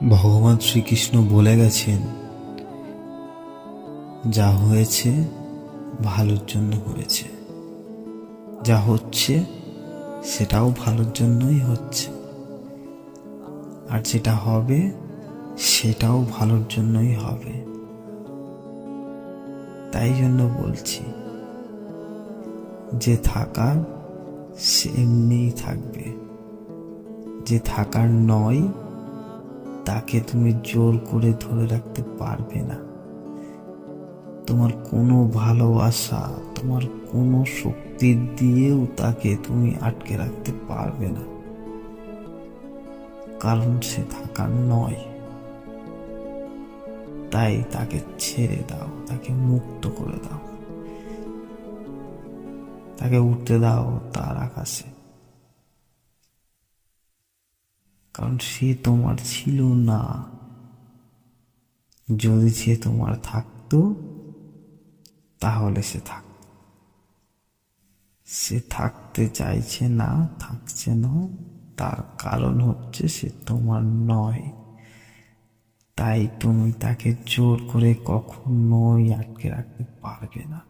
ভগবান শ্রীকৃষ্ণ বলে গেছেন, যা হয়েছে ভালোর জন্য হয়েছে, যা হচ্ছে সেটাও ভালোর জন্যই হচ্ছে, আর যেটা হবে সেটাও ভালোর জন্যই হবে। তাই জন্য বলছি, যে থাকার সে এমনিই থাকবে, যে থাকার নয় তাকে তুমি জোর করে ধরে রাখতে পারবে না। তোমার কোনো ভালোবাসা, তোমার কোনো শক্তি দিয়েও তাকে তুমি আটকে রাখতে পারবে না, কারণ সে থাকার নয়। তাই তাকে ছেড়ে দাও, তাকে মুক্ত করে দাও, তাকে উঠতে দাও তার আকাশে, কারণ সে তোমার ছিল না। যদি সে তোমার থাকতো তাহলে সে থাকত। সে থাকতে চাইছে না, থাকছে না, তার কারণ হচ্ছে সে তোমার নয়। তাই তুমি তাকে জোর করে কখনোই আটকে রাখতে পারবে না।